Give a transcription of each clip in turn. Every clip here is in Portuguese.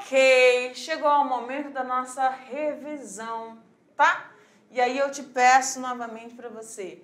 Ok, chegou o momento da nossa revisão, tá? E aí eu te peço novamente para você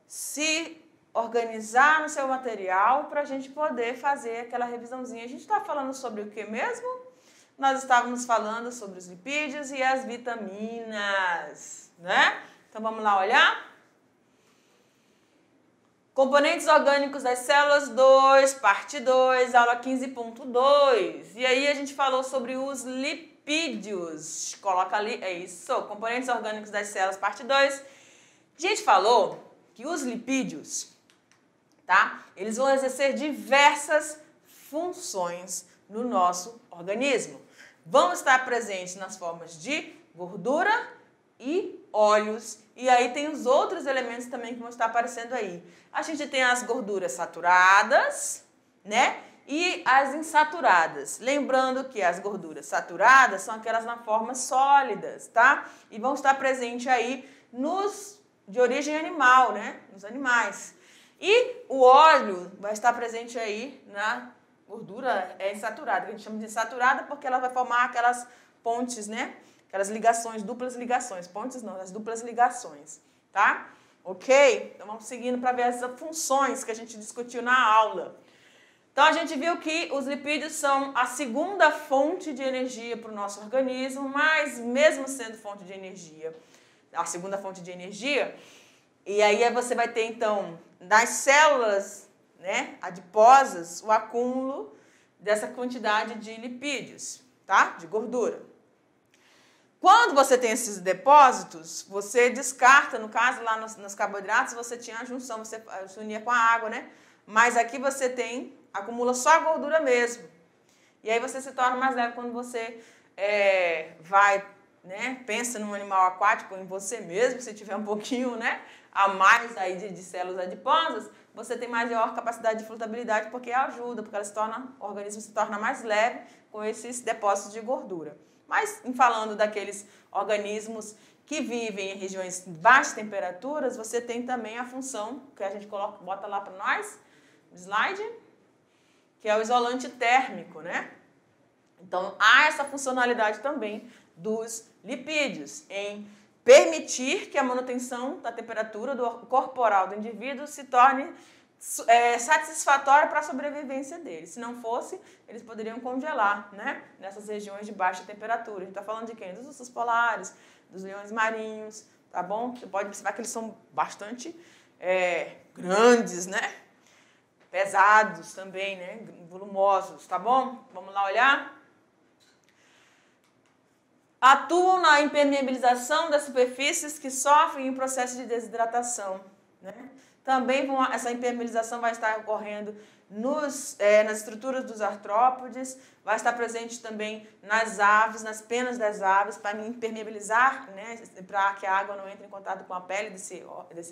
se organizar no seu material para a gente poder fazer aquela revisãozinha. A gente está falando sobre o que mesmo? Nós estávamos falando sobre os lipídios e as vitaminas, né? Então vamos lá olhar? Componentes orgânicos das células 2, parte 2, aula 15.2. E aí a gente falou sobre os lipídios. Coloca ali, é isso, componentes orgânicos das células, parte 2. A gente falou que os lipídios, tá? Eles vão exercer diversas funções no nosso organismo. Vão estar presentes nas formas de gordura e óleos. E aí tem os outros elementos também que vão estar aparecendo aí. A gente tem as gorduras saturadas, né? E as insaturadas. Lembrando que as gorduras saturadas são aquelas na forma sólidas, tá? E vão estar presentes aí nos de origem animal, né? Nos animais. E o óleo vai estar presente aí na gordura insaturada, que a gente chama de insaturada porque ela vai formar aquelas pontes, né? Aquelas ligações, duplas ligações. Pontes não, as duplas ligações, tá? Ok? Então vamos seguindo para ver as funções que a gente discutiu na aula. Então a gente viu que os lipídios são a segunda fonte de energia para o nosso organismo, mas mesmo sendo fonte de energia, a segunda fonte de energia, e aí você vai ter então das células, né, adiposas, o acúmulo dessa quantidade de lipídios, tá? De gordura. Quando você tem esses depósitos, você descarta, no caso lá nos carboidratos, você tinha a junção, você se unia com a água, né? Mas aqui você tem, acumula só a gordura mesmo. E aí você se torna mais leve quando você vai, né? Pensa num animal aquático, em você mesmo, se tiver um pouquinho, né? A mais aí de células adiposas, você tem maior capacidade de flutabilidade porque ajuda, porque o organismo se torna mais leve com esses depósitos de gordura. Mas, falando daqueles organismos que vivem em regiões de baixas temperaturas, você tem também a função, que a gente bota lá para nós, no slide, que é o isolante térmico, né? Então, há essa funcionalidade também dos lipídios, em permitir que a manutenção da temperatura corporal do indivíduo se torne satisfatória para a sobrevivência deles. Se não fosse, eles poderiam congelar, né? Nessas regiões de baixa temperatura. A gente está falando de quem? Dos ursos polares, dos leões marinhos, tá bom? Você pode observar que eles são bastante grandes, né? Pesados também, né? Volumosos, tá bom? Vamos lá olhar? Atuam na impermeabilização das superfícies que sofrem em processo de desidratação, né? Também essa impermeabilização vai estar ocorrendo nas estruturas dos artrópodes, vai estar presente também nas aves, nas penas das aves, para impermeabilizar, né, para que a água não entre em contato com a pele desse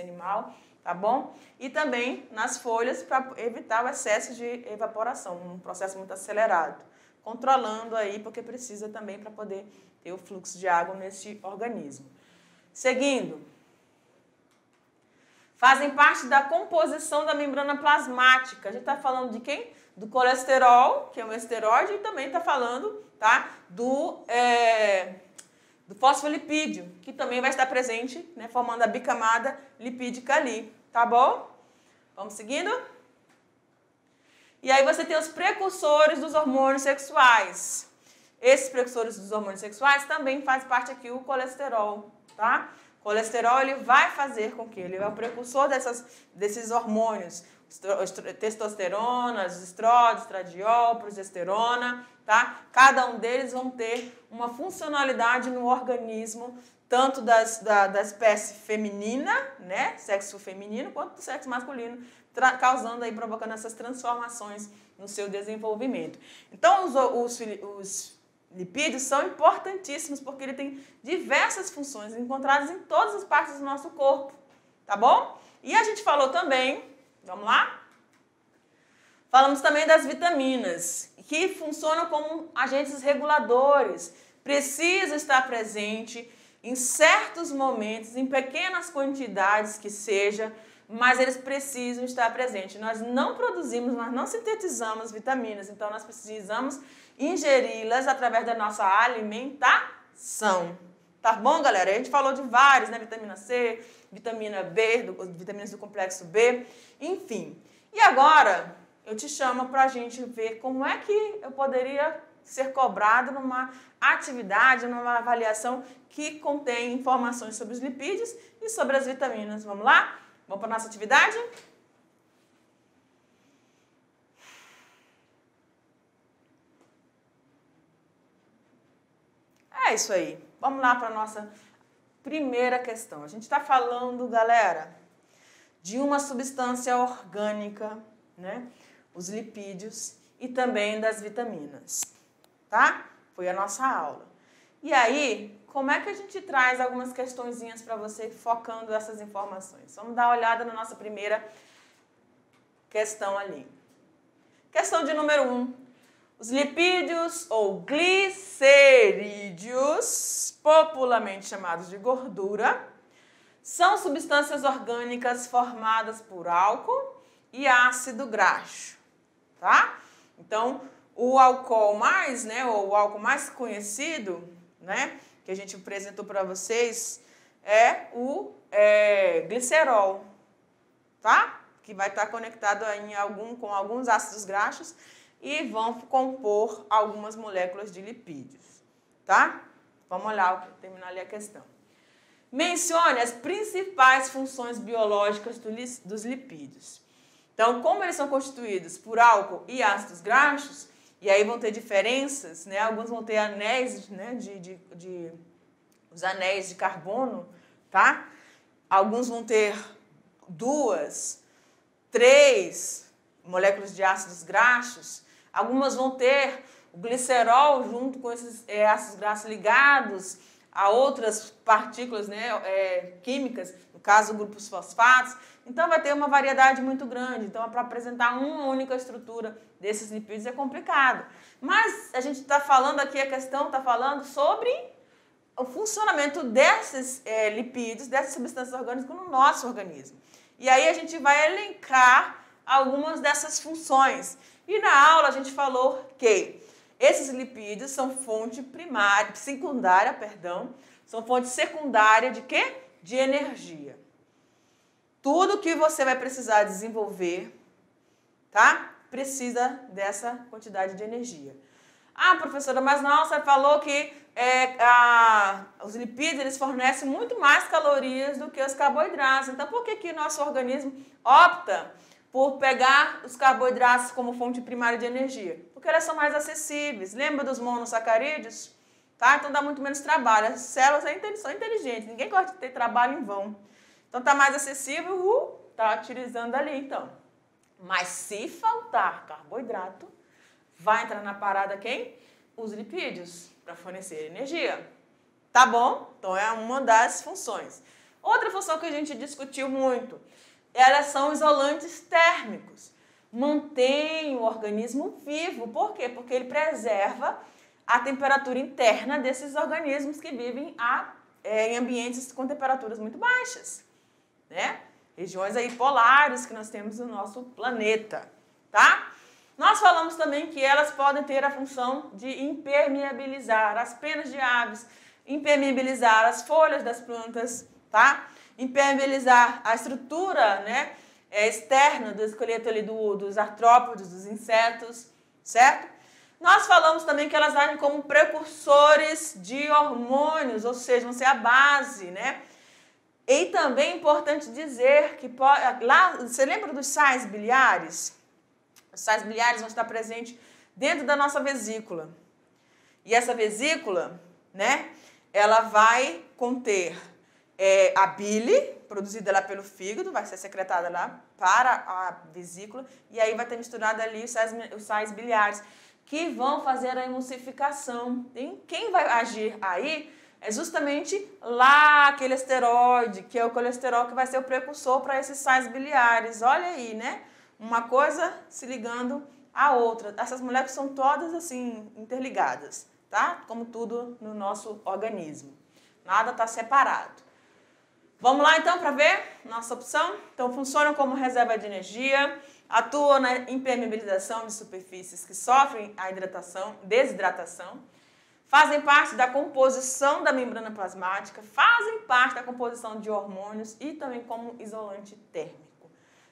animal, tá bom? E também nas folhas para evitar o excesso de evaporação, um processo muito acelerado. Controlando aí, porque precisa também para poder ter o fluxo de água nesse organismo. Seguindo. Fazem parte da composição da membrana plasmática. A gente está falando de quem? Do colesterol, que é um esteroide, e também está falando, tá, do fosfolipídio, que também vai estar presente, né, formando a bicamada lipídica ali. Tá bom? Vamos seguindo? E aí você tem os precursores dos hormônios sexuais. Esses precursores dos hormônios sexuais também faz parte aqui o colesterol, tá? O colesterol ele vai fazer com que ele é o precursor desses hormônios, testosterona, estrógeno, estradiol, progesterona, tá? Cada um deles vão ter uma funcionalidade no organismo, tanto da espécie feminina, né, sexo feminino, quanto do sexo masculino, causando aí, provocando essas transformações no seu desenvolvimento. Então, os lipídios são importantíssimos porque ele tem diversas funções encontradas em todas as partes do nosso corpo, tá bom? E a gente falou também, vamos lá? Falamos também das vitaminas, que funcionam como agentes reguladores. Precisa estar presente em certos momentos, em pequenas quantidades que seja, mas eles precisam estar presentes. Nós não produzimos, nós não sintetizamos vitaminas, então nós precisamos ingeri-las através da nossa alimentação. Tá bom, galera? A gente falou de vários, né? Vitamina C, vitamina B, vitaminas do complexo B, enfim. E agora eu te chamo para a gente ver como é que eu poderia ser cobrado numa atividade, numa avaliação que contém informações sobre os lipídios e sobre as vitaminas. Vamos lá? Vamos para a nossa atividade? É isso aí. Vamos lá para a nossa primeira questão. A gente está falando, galera, de uma substância orgânica, né? Os lipídios e também das vitaminas, tá? Foi a nossa aula. E aí, como é que a gente traz algumas questõezinhas para você focando essas informações? Vamos dar uma olhada na nossa primeira questão ali. Questão de número 1. Os lipídios ou glicerídeos, popularmente chamados de gordura, são substâncias orgânicas formadas por álcool e ácido graxo, tá? Então, o álcool mais, né, ou o álcool mais conhecido, né, que a gente apresentou para vocês, é o glicerol, tá? Que vai estar conectado com alguns ácidos graxos e vão compor algumas moléculas de lipídios, tá? Vamos olhar, terminar ali a questão. Mencione as principais funções biológicas dos lipídios. Então, como eles são constituídos por álcool e ácidos graxos, e aí vão ter diferenças, né? Alguns vão ter anéis, né? Os anéis de carbono, tá? Alguns vão ter 2, 3 moléculas de ácidos graxos. Algumas vão ter o glicerol junto com esses ácidos graxos ligados a outras partículas, né, químicas, no caso grupos fosfatos. Então vai ter uma variedade muito grande. Então para apresentar uma única estrutura desses lipídios é complicado. Mas a gente está falando aqui, a questão está falando sobre o funcionamento desses lipídios, dessas substâncias orgânicas no nosso organismo. E aí a gente vai elencar algumas dessas funções. E na aula a gente falou que esses lipídios são fonte são fonte secundária de quê? De energia. Tudo que você vai precisar desenvolver, tá? Precisa dessa quantidade de energia. Ah, professora, mas não, você falou que os lipídios eles fornecem muito mais calorias do que os carboidratos. Então, por que nosso organismo opta por pegar os carboidratos como fonte primária de energia? Porque elas são mais acessíveis. Lembra dos monossacarídeos? Tá? Então dá muito menos trabalho. As células são inteligentes, ninguém gosta de ter trabalho em vão. Então tá mais acessível, tá utilizando ali então. Mas se faltar carboidrato, vai entrar na parada quem? Os lipídios, para fornecer energia. Tá bom? Então é uma das funções. Outra função que a gente discutiu muito, elas são isolantes térmicos. Mantém o organismo vivo. Por quê? Porque ele preserva a temperatura interna desses organismos que vivem em ambientes com temperaturas muito baixas, né? Regiões aí polares que nós temos no nosso planeta, tá? Nós falamos também que elas podem ter a função de impermeabilizar as penas de aves, impermeabilizar as folhas das plantas, tá? Impermeabilizar a estrutura, né, externa do esqueleto ali dos artrópodes, dos insetos, certo? Nós falamos também que elas agem como precursores de hormônios, ou seja, vão ser a base, né? E também é importante dizer que lá, você lembra dos sais biliares? Os sais biliares vão estar presentes dentro da nossa vesícula. E essa vesícula, né, ela vai conter a bile, produzida lá pelo fígado, vai ser secretada lá para a vesícula, e aí vai ter misturado ali os sais biliares, que vão fazer a emulsificação. E quem vai agir aí é justamente lá aquele esteroide, que é o colesterol, que vai ser o precursor para esses sais biliares. Olha aí, né? Uma coisa se ligando à outra. Essas moléculas são todas assim interligadas, tá? Como tudo no nosso organismo. Nada está separado. Vamos lá então para ver nossa opção? Então funcionam como reserva de energia, atuam na impermeabilização de superfícies que sofrem a desidratação, fazem parte da composição da membrana plasmática, fazem parte da composição de hormônios e também como isolante térmico.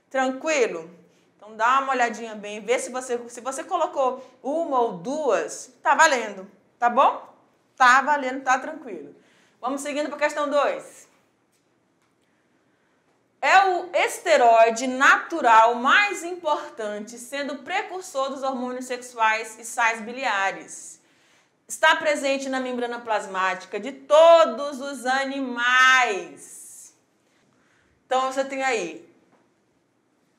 Tranquilo? Então dá uma olhadinha bem, vê se você colocou uma ou duas, tá valendo, tá bom? Tá valendo, tá tranquilo. Vamos seguindo para a questão 2. É o esteroide natural mais importante, sendo precursor dos hormônios sexuais e sais biliares. Está presente na membrana plasmática de todos os animais. Então, você tem aí,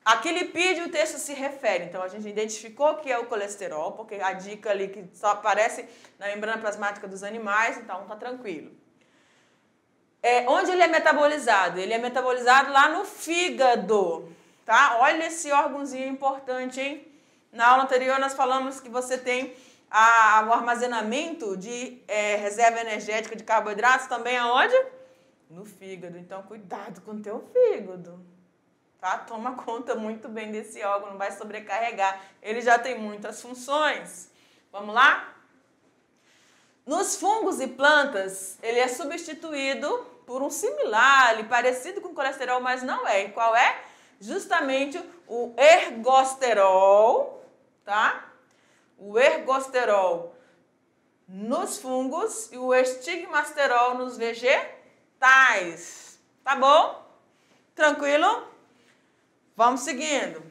a que lipídio o texto se refere? Então, a gente identificou que é o colesterol, porque a dica ali que só aparece na membrana plasmática dos animais, então tá tranquilo. Onde ele é metabolizado? Ele é metabolizado lá no fígado, tá? Olha esse órgãozinho importante, hein? Na aula anterior nós falamos que você tem o armazenamento de reserva energética de carboidratos também aonde? No fígado. Então, cuidado com o teu fígado, tá? Toma conta muito bem desse órgão, não vai sobrecarregar. Ele já tem muitas funções. Vamos lá? Nos fungos e plantas, ele é substituído por um similar, parecido com o colesterol, mas não é. E qual é? Justamente o ergosterol, tá? O ergosterol nos fungos e o estigmasterol nos vegetais. Tá bom? Tranquilo? Vamos seguindo.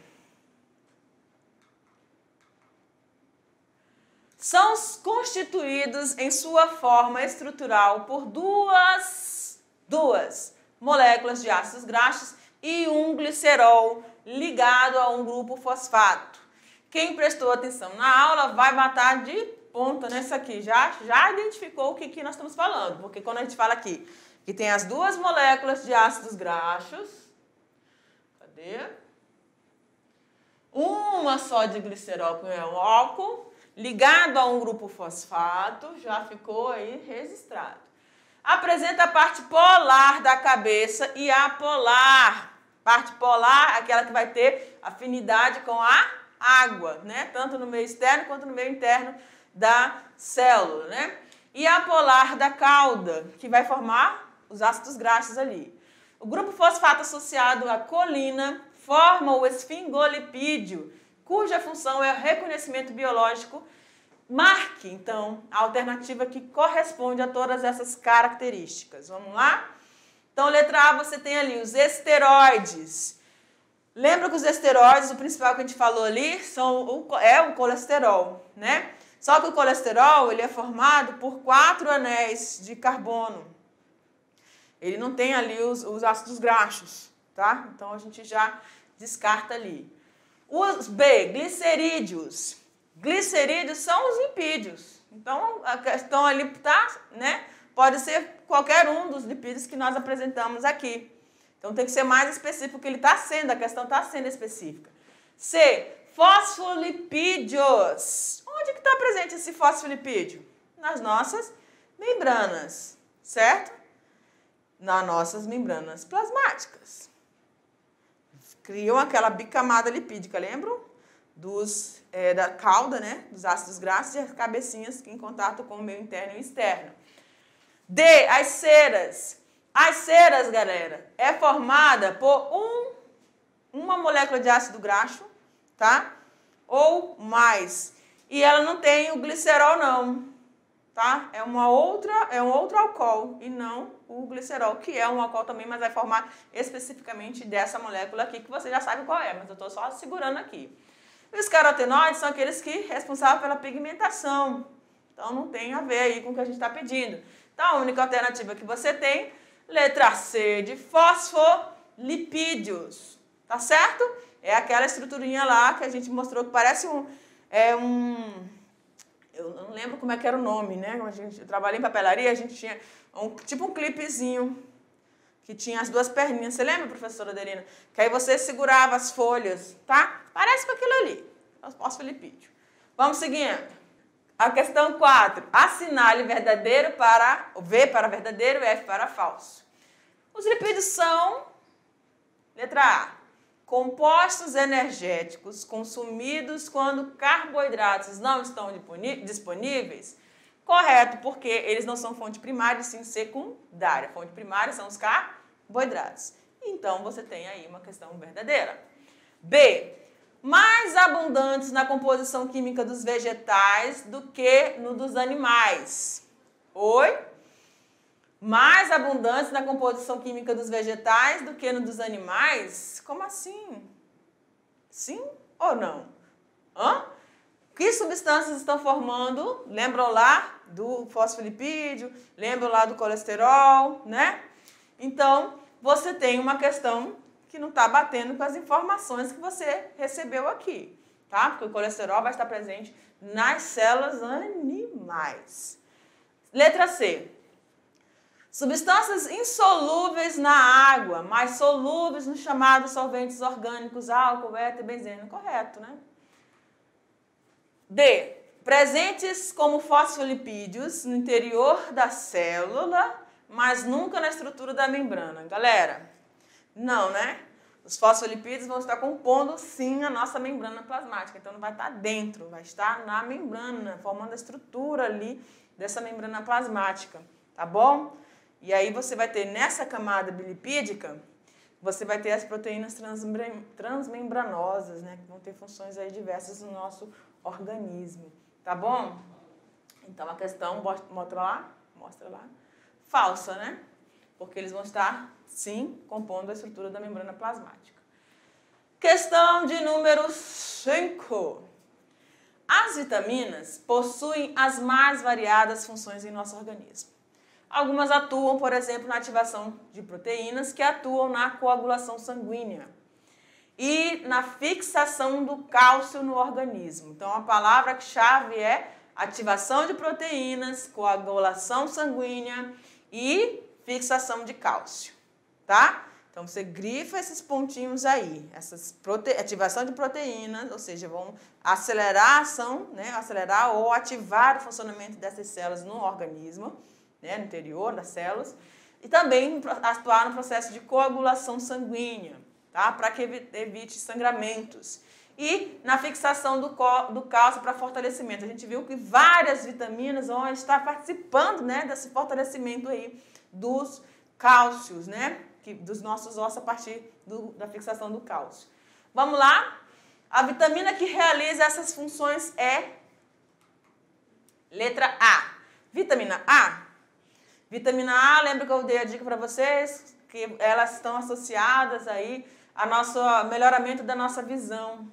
São constituídos em sua forma estrutural por duas moléculas de ácidos graxos e um glicerol ligado a um grupo fosfato. Quem prestou atenção na aula vai bater de ponta nessa aqui. Já identificou o que nós estamos falando, porque quando a gente fala aqui que tem as duas moléculas de ácidos graxos, cadê? Uma só de glicerol, que é um álcool, ligado a um grupo fosfato, já ficou aí registrado. Apresenta a parte polar da cabeça e apolar. Parte polar, aquela que vai ter afinidade com a água, né? Tanto no meio externo quanto no meio interno da célula, né? E apolar da cauda, que vai formar os ácidos graxos ali. O grupo fosfato associado à colina forma o esfingolipídio, cuja função é o reconhecimento biológico. Marque, então, a alternativa que corresponde a todas essas características. Vamos lá? Então, letra A, você tem ali os esteroides. Lembra que os esteroides, o principal que a gente falou ali, é o colesterol, né? Só que o colesterol, ele é formado por 4 anéis de carbono. Ele não tem ali os ácidos graxos, tá? Então, a gente já descarta ali. Os B, glicerídeos. Glicerídeos são os lipídios. Então, a questão ali tá, né? Pode ser qualquer um dos lipídios que nós apresentamos aqui. Então, tem que ser mais específico que ele está sendo, a questão está sendo específica. C, fosfolipídios. Onde que está presente esse fosfolipídio? Nas nossas membranas, certo? Nas nossas membranas plasmáticas. Criam aquela bicamada lipídica, lembram? Da cauda, né? Dos ácidos graxos e as cabecinhas em contato com o meio interno e externo. D, as ceras. As ceras, galera, é formada por uma molécula de ácido graxo, tá? Ou mais. E ela não tem o glicerol, não, tá? É um outro álcool e não o glicerol, que é um álcool também, mas vai formar especificamente dessa molécula aqui, que você já sabe qual é, mas eu estou só segurando aqui. Os carotenoides são aqueles que responsáveis pela pigmentação. Então, não tem a ver aí com o que a gente está pedindo. Então, a única alternativa que você tem, letra C, de fosfolipídios. Tá certo? É aquela estruturinha lá que a gente mostrou que parece eu não lembro como é que era o nome, né? Eu trabalhei em papelaria, a gente tinha tipo um clipezinho que tinha as duas perninhas. Você lembra, professora Adelina? Que aí você segurava as folhas, tá? Parece com aquilo ali, os fosfolipídios. Vamos seguindo. A questão 4. Assinale verdadeiro para V para verdadeiro e F para falso. Os lipídios são, letra A, compostos energéticos consumidos quando carboidratos não estão disponíveis. Correto, porque eles não são fonte primária, sim secundária. Fonte primária são os carboidratos. Então, você tem aí uma questão verdadeira. B, mais abundantes na composição química dos vegetais do que no dos animais. Oi? Mais abundantes na composição química dos vegetais do que no dos animais? Como assim? Sim ou não? Hã? Que substâncias estão formando? Lembram lá do fosfolipídio? Lembram lá do colesterol, né? Então, você tem uma questão que não está batendo com as informações que você recebeu aqui, tá? Porque o colesterol vai estar presente nas células animais. Letra C. Substâncias insolúveis na água, mas solúveis nos chamados solventes orgânicos, álcool, éter, benzeno. Correto, né? D. Presentes como fosfolipídios no interior da célula, mas nunca na estrutura da membrana. Galera, não, né? Os fosfolipídios vão estar compondo, sim, a nossa membrana plasmática. Então, não vai estar dentro, vai estar na membrana, formando a estrutura ali dessa membrana plasmática, tá bom? E aí, você vai ter nessa camada bilipídica, você vai ter as proteínas transmembranosas, né? Que vão ter funções aí diversas no nosso organismo, tá bom? Então, a questão, mostra lá, falsa, né? Porque eles vão estar, sim, compondo a estrutura da membrana plasmática. Questão de número 5. As vitaminas possuem as mais variadas funções em nosso organismo. Algumas atuam, por exemplo, na ativação de proteínas que atuam na coagulação sanguínea e na fixação do cálcio no organismo. Então, a palavra-chave é ativação de proteínas, coagulação sanguínea e fixação de cálcio, tá? Então, você grifa esses pontinhos aí, ativação de proteínas, ou seja, vão acelerar a ação, né? Acelerar ou ativar o funcionamento dessas células no organismo, né? No interior das células, e também atuar no processo de coagulação sanguínea, tá? Para que evite sangramentos. E na fixação do cálcio para fortalecimento. A gente viu que várias vitaminas vão estar participando, né, desse fortalecimento aí dos cálcios, né, dos nossos ossos a partir da fixação do cálcio. Vamos lá? A vitamina que realiza essas funções é letra A. Vitamina A. Vitamina A, lembra que eu dei a dica para vocês? Que elas estão associadas aí ao nosso melhoramento da nossa visão,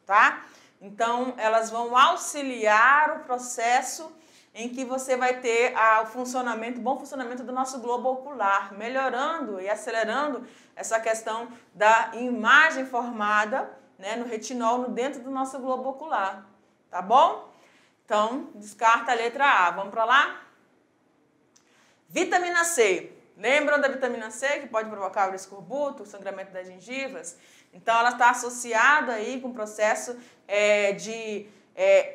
tá? Então, elas vão auxiliar o processo em que você vai ter o bom funcionamento do nosso globo ocular, melhorando e acelerando essa questão da imagem formada, né, no retinol dentro do nosso globo ocular, tá bom? Então, descarta a letra A. Vamos para lá? Vitamina C. Lembram da vitamina C, que pode provocar o escorbuto, o sangramento das gengivas? Então, ela está associada aí com o processo de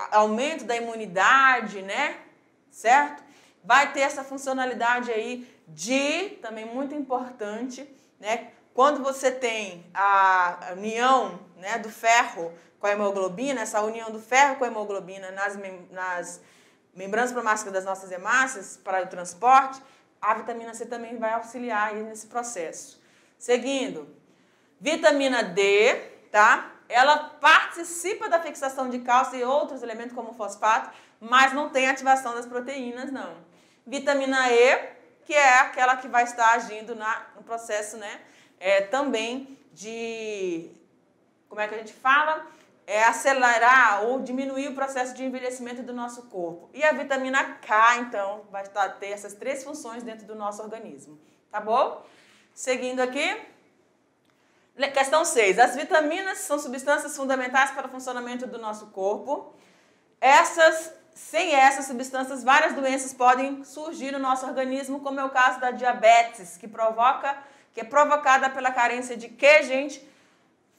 aumento da imunidade, né? Certo? Vai ter essa funcionalidade aí também muito importante, né? Quando você tem a união, né, do ferro com a hemoglobina, essa união do ferro com a hemoglobina nas membranas plasmáticas das nossas hemácias para o transporte, a vitamina C também vai auxiliar aí nesse processo. Seguindo, vitamina D, tá? Ela participa da fixação de cálcio e outros elementos como fosfato, mas não tem ativação das proteínas, não. Vitamina E, que é aquela que vai estar agindo no processo, né? Também de, como é que a gente fala? Acelerar ou diminuir o processo de envelhecimento do nosso corpo. E a vitamina K, então, vai ter essas 3 funções dentro do nosso organismo. Tá bom? Seguindo aqui. Questão 6. As vitaminas são substâncias fundamentais para o funcionamento do nosso corpo. Sem essas substâncias, várias doenças podem surgir no nosso organismo, como é o caso da diabetes, que é provocada pela carência de quê, gente?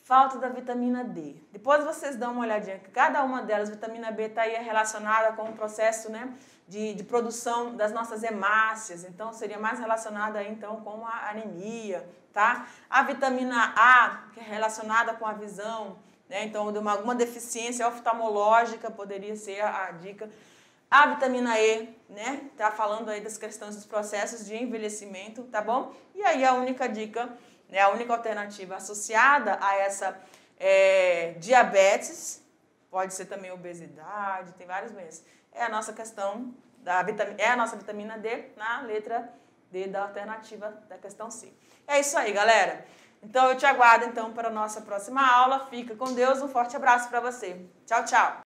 Falta da vitamina D. Depois vocês dão uma olhadinha, que cada uma delas, vitamina B está aí relacionada com o processo, né, de produção das nossas hemácias, então seria mais relacionada aí, então, com a anemia, tá? A vitamina A, que é relacionada com a visão, né, então de alguma deficiência oftalmológica poderia ser a dica. A vitamina E, né, tá falando aí das questões dos processos de envelhecimento, tá bom? E aí a única dica, né, a única alternativa associada a essa diabetes, pode ser também obesidade, tem várias doenças, é a nossa questão a nossa vitamina D na letra D da alternativa da questão C. É isso aí, galera. Então eu te aguardo então para a nossa próxima aula. Fica com Deus, um forte abraço para você. Tchau, tchau.